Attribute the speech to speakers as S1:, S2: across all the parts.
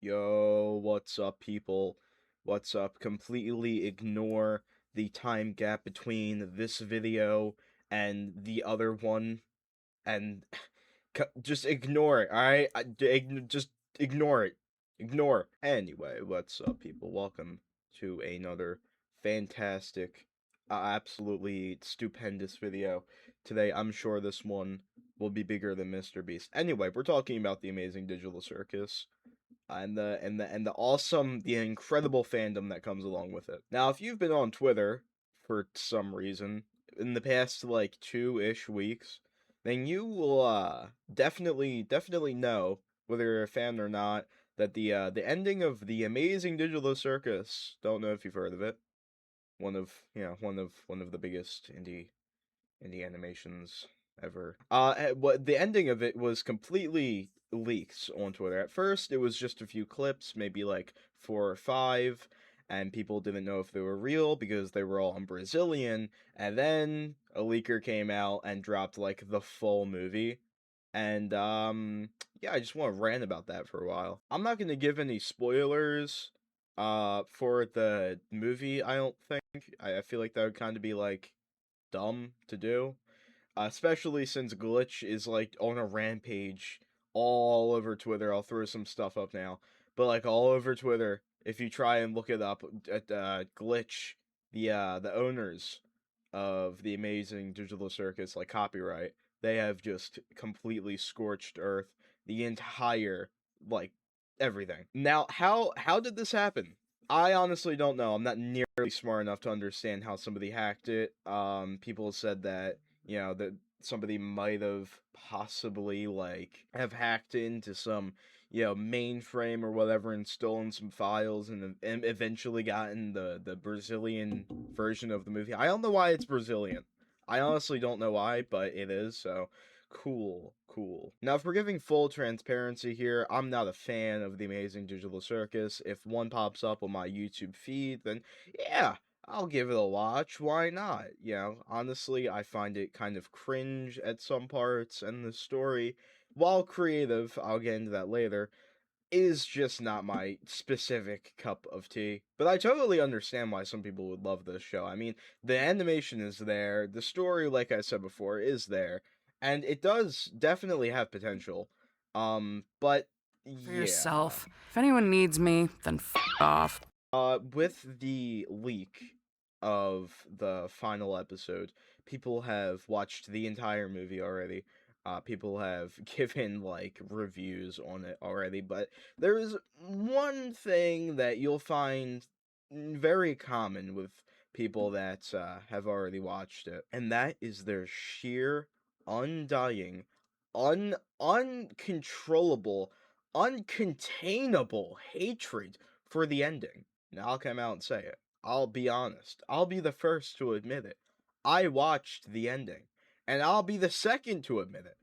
S1: Yo, what's up, people? What's up? Completely ignore the time gap between this video and the other one, and just ignore it, alright? Just ignore it. Ignore. Anyway, what's up, people? Welcome to another fantastic, absolutely stupendous video. Today, I'm sure this one will be bigger than Mr. Beast. Anyway, we're talking about the Amazing Digital Circus and the awesome, the incredible fandom that comes along with it. Now, if you've been on Twitter for some reason in the past like 2-ish weeks, then you will definitely know, whether you're a fan or not, that the ending of the Amazing Digital Circus, don't know if you've heard of it, one of the biggest indie animations ever. What the ending of it was completely leaked on Twitter. At first, it was just a few clips, maybe like 4 or 5, and people didn't know if they were real because they were all in Brazilian. And then a leaker came out and dropped like the full movie. And yeah, I just want to rant about that for a while. I'm not gonna give any spoilers for the movie. I don't think. I feel like that would kind of be like dumb to do, especially since Glitch is like on a rampage all over Twitter. I'll throw some stuff up now, but like all over Twitter, if you try and look it up, at Glitch, the owners of the Amazing Digital Circus, like copyright, they have just completely scorched earth the entire, like, everything. Now, how did this happen? I honestly don't know. I'm not nearly smart enough to understand how somebody hacked it. People said that, that somebody might have possibly like have hacked into some, mainframe or whatever and stolen some files and eventually gotten the Brazilian version of the movie. I don't know why it's Brazilian. I honestly don't know why, but it is, so cool, cool. Now, if we're giving full transparency here, I'm not a fan of the Amazing Digital Circus. If one pops up on my YouTube feed, then yeah, I'll give it a watch. Why not? Honestly, I find it kind of cringe at some parts, and the story, while creative, I'll get into that later, is just not my specific cup of tea. But I totally understand why some people would love this show. I mean, the animation is there, the story, like I said before, is there, and it does definitely have potential. But
S2: For
S1: yeah.
S2: yourself. If anyone needs me, then off.
S1: With the leak of the final episode, people have watched the entire movie already. People have given like reviews on it already, but there is one thing that you'll find very common with people that have already watched it, and that is their sheer, undying, uncontrollable, uncontainable hatred for the ending. Now I'll come out and say it. I'll be honest. I'll be the first to admit it. I watched the ending, and I'll be the second to admit it.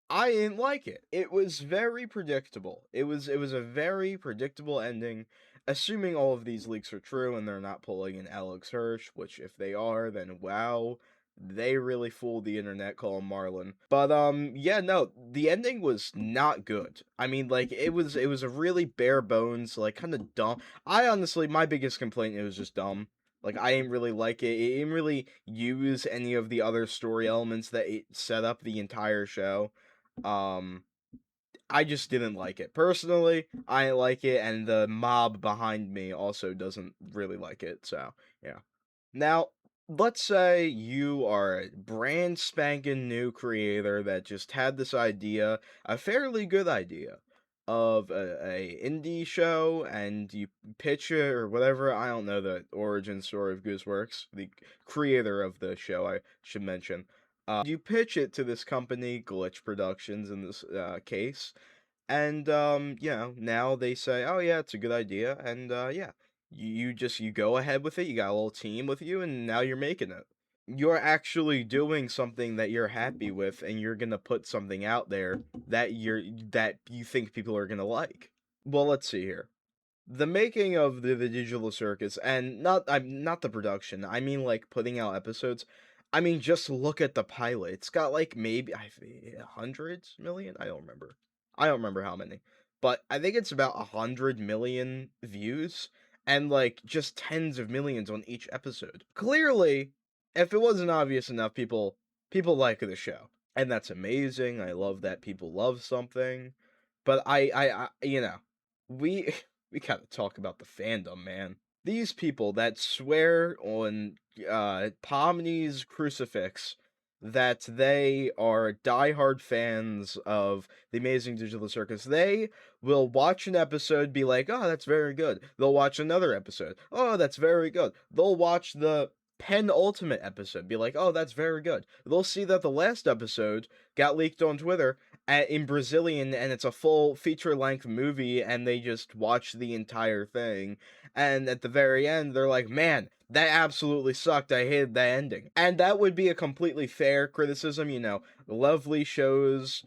S1: I didn't like it. It was very predictable. It was a very predictable ending, assuming all of these leaks are true and they're not pulling in Alex Hirsch, which if they are, then wow, they really fooled the internet calling Marlon. But yeah, no, the ending was not good. I mean, like it was a really bare bones, like kind of dumb. I honestly, my biggest complaint, it was just dumb. Like I didn't really like it. It didn't really use any of the other story elements that it set up the entire show. um, I just didn't like it. Personally, I didn't like it, and the mob behind me also doesn't really like it, so, yeah. Now, let's say you are a brand spanking new creator that just had this idea, a fairly good idea, of a indie show, and you pitch it or whatever. I don't know the origin story of Gooseworx, the creator of the show, I should mention. You pitch it to this company, Glitch Productions in this case, and now they say, "Oh yeah, it's a good idea," and yeah, you go ahead with it. You got a little team with you, and now you're making it. You're actually doing something that you're happy with, and you're gonna put something out there that you think people are gonna like. Well, let's see here. The making of the Digital Circus, and not the production. I mean, like putting out episodes. I mean, just look at the pilot. It's got like maybe hundreds million. I don't remember. I don't remember how many. but I think it's about 100 million views and like just tens of millions on each episode. Clearly, if it wasn't obvious enough, people like the show. And that's amazing. I love that people love something. But we we gotta talk about the fandom, man. These people that swear on Pomni's crucifix that they are diehard fans of the Amazing Digital Circus. They will watch an episode, be like, "Oh, that's very good." They'll watch another episode. "Oh, that's very good." They'll watch the penultimate episode, be like, "Oh, that's very good." They'll see that the last episode got leaked on Twitter in Brazilian, and it's a full feature-length movie, and they just watch the entire thing. And at the very end, they're like, "Man, that absolutely sucked. I hated that ending." And that would be a completely fair criticism, Lovely shows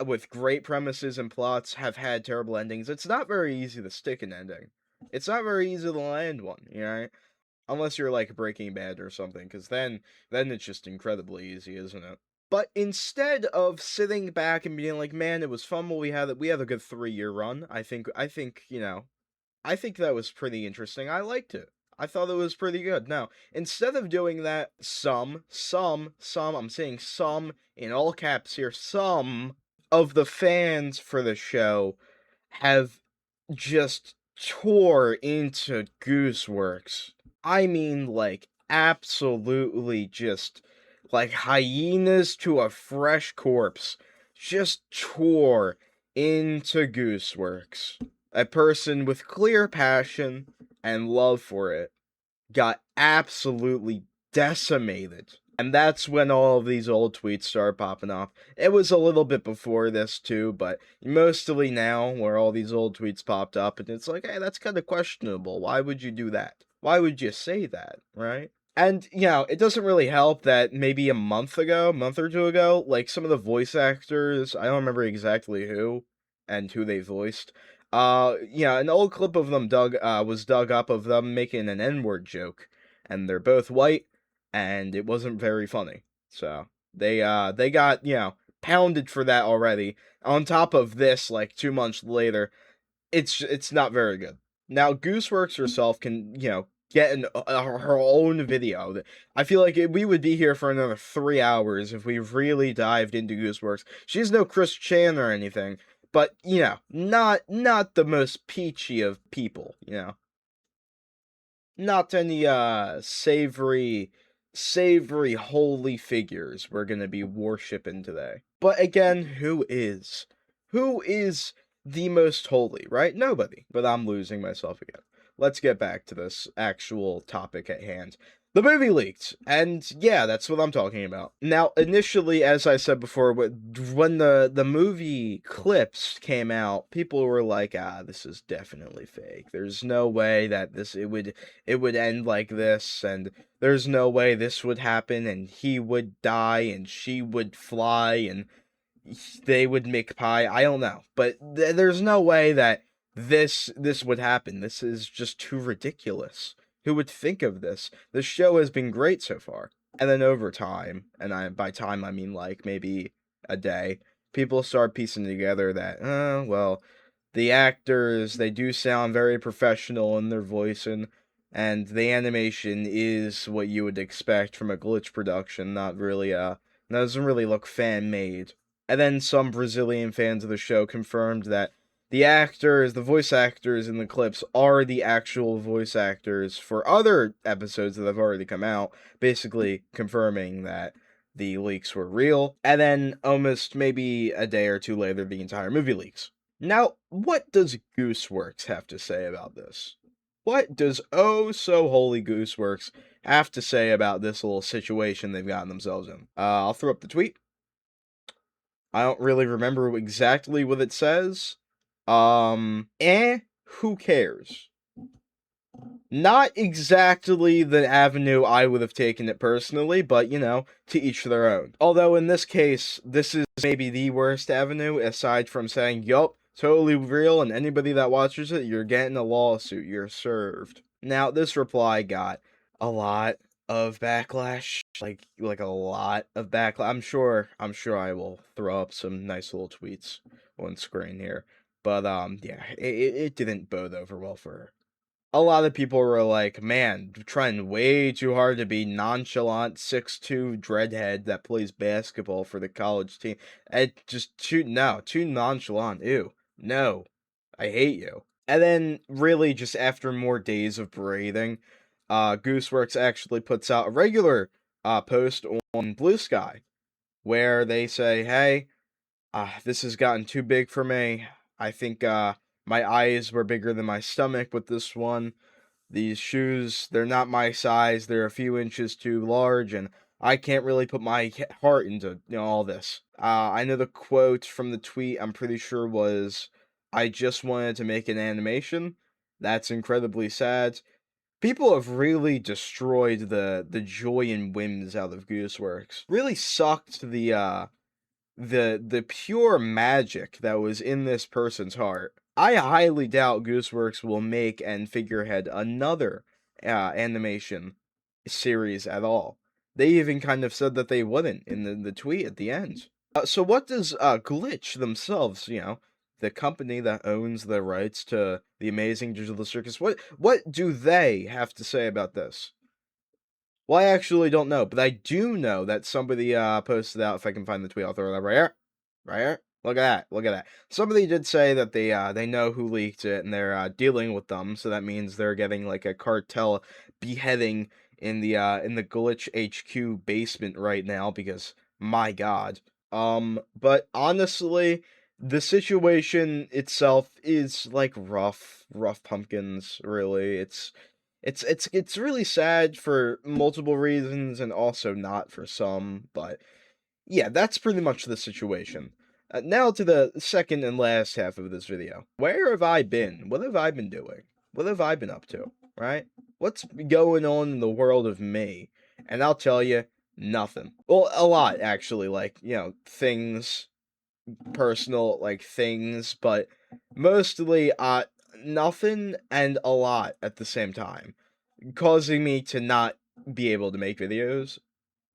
S1: with great premises and plots have had terrible endings. It's not very easy to stick an ending. It's not very easy to land one, Unless you're like Breaking Bad or something, because then it's just incredibly easy, isn't it? But instead of sitting back and being like, "Man, it was fun while we had a good 3-year run," I think that was pretty interesting. I liked it. I thought it was pretty good. Now, instead of doing that, I'm saying some in all caps here, some of the fans for the show have just tore into Gooseworx. I mean, like, absolutely just like hyenas to a fresh corpse. Just tore into Gooseworx. A person with clear passion and love for it got absolutely decimated. And that's when all of these old tweets started popping off. It was a little bit before this too, but mostly now where all these old tweets popped up, and it's like, hey, that's kind of questionable. Why would you do that? Why would you say that, right? And, it doesn't really help that maybe a month or two ago, like some of the voice actors, I don't remember exactly who and who they voiced. An old clip of them was dug up of them making an N-word joke, and they're both white, and it wasn't very funny. So they got pounded for that already. On top of this, like 2 months later, it's not very good. Now, Gooseworx herself can, get her own video. I feel like we would be here for another 3 hours if we really dived into Gooseworx. She's no Chris Chan or anything, but not the most peachy of people. Not any savory holy figures we're gonna be worshipping today. But again, who is the most holy, right? Nobody. But I'm losing myself again. Let's get back to this actual topic at hand. The movie leaked, and yeah, that's what I'm talking about. Now, initially, as I said before, when the movie clips came out, people were like, "Ah, this is definitely fake. There's no way that it would end like this, and there's no way this would happen, and he would die, and she would fly, and they would make pie." I don't know, but there's no way that this would happen. This is just too ridiculous. Who would think of this? The show has been great so far. And then over time, and by time I mean like maybe a day, people start piecing together that, well, the actors, they do sound very professional in their voicing, and the animation is what you would expect from a glitch production, not really doesn't really look fan made. And then some Brazilian fans of the show confirmed that the voice actors in the clips are the actual voice actors for other episodes that have already come out, basically confirming that the leaks were real. And then almost maybe a day or two later, the entire movie leaks. Now, what does Gooseworx have to say about this? What does oh so holy Gooseworx have to say about this little situation they've gotten themselves in? I'll throw up the tweet. I don't really remember exactly what it says. Who cares? Not exactly the avenue I would have taken it personally, but to each their own. Although in this case, this is maybe the worst avenue, aside from saying, yup, totally real, and anybody that watches it, you're getting a lawsuit, you're served. Now, this reply got a lot of backlash, like a lot of backlash. I'm sure I will throw up some nice little tweets on screen here. But yeah, it didn't bode over well for her. A lot of people were like, "Man, trying way too hard to be nonchalant 6'2" dreadhead that plays basketball for the college team. It just too nonchalant. Ew, no, I hate you." And then, really, just after more days of breathing, Gooseworx actually puts out a regular post on Blue Sky where they say, "Hey, this has gotten too big for me. I think my eyes were bigger than my stomach with this one. These shoes, they're not my size. They're a few inches too large, and I can't really put my heart into all this." I know the quote from the tweet. I'm pretty sure was, "I just wanted to make an animation." That's incredibly sad. People have really destroyed the joy and whims out of Gooseworks. Really sucked the pure magic that was in this person's heart. I highly doubt Gooseworks will make and figurehead another animation series at all. They even kind of said that they wouldn't in the tweet at the end. So what does Glitch themselves, the company that owns the rights to the Amazing Digital Circus, what do they have to say about this? Well, I actually don't know, but I do know that somebody posted out. If I can find the tweet, I'll throw it up right here. Right here. Look at that. Look at that. Somebody did say that they know who leaked it and they're dealing with them. So that means they're getting like a cartel beheading in the Glitch HQ basement right now because my God. But honestly, the situation itself is like rough pumpkins, really. It's really sad for multiple reasons and also not for some, but yeah, that's pretty much the situation. Now to the second and last half of this video. Where have I been? What have I been doing? What have I been up to? Right? What's going on in the world of me? And I'll tell you, nothing. Well, a lot actually, like, things, personal like things, but mostly nothing and a lot at the same time, causing me to not be able to make videos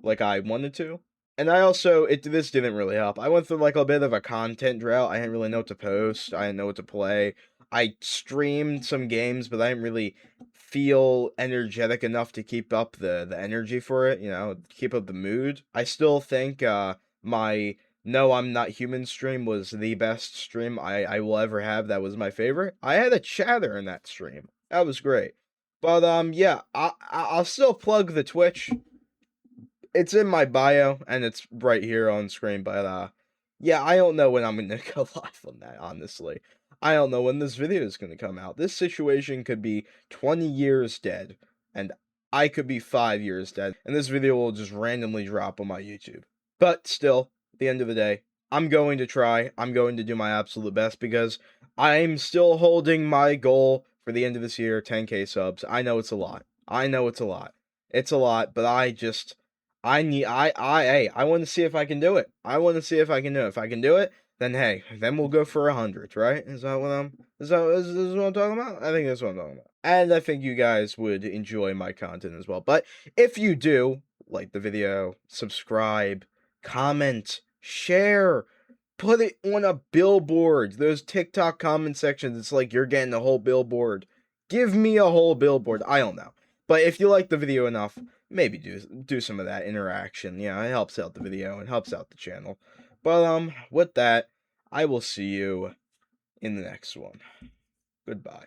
S1: like I wanted to. And I also this didn't really help. I went through like a bit of a content drought. I didn't really know what to post. I didn't know what to play. I streamed some games, but I didn't really feel energetic enough to keep up the energy for it, keep up the mood. I still think my No I'm Not Human stream was the best stream I will ever have. That was my favorite. I had a chatter in that stream. That was great. But yeah, I'll still plug the Twitch. It's in my bio and it's right here on screen, but yeah, I don't know when I'm gonna go live on that, honestly. I don't know when this video is gonna come out. This situation could be 20 years dead, and I could be 5 years dead, and this video will just randomly drop on my YouTube. But still, at the end of the day, I'm going to try. I'm going to do my absolute best because I'm still holding my goal for the end of this year, 10K subs. I know it's a lot. I know it's a lot. It's a lot, but I want to see if I can do it. I want to see if I can do it. If I can do it, then hey, then we'll go for 100, right? Is that what is this what I'm talking about? I think that's what I'm talking about. And I think you guys would enjoy my content as well. But if you do, like the video, subscribe, comment, share, put it on a billboard. Those TikTok comment sections, it's like you're getting a whole billboard. Give me a whole billboard. I don't know. But if you like the video enough, maybe do some of that interaction. Yeah, it helps out the video, it helps out the channel. But with that, I will see you in the next one. Goodbye.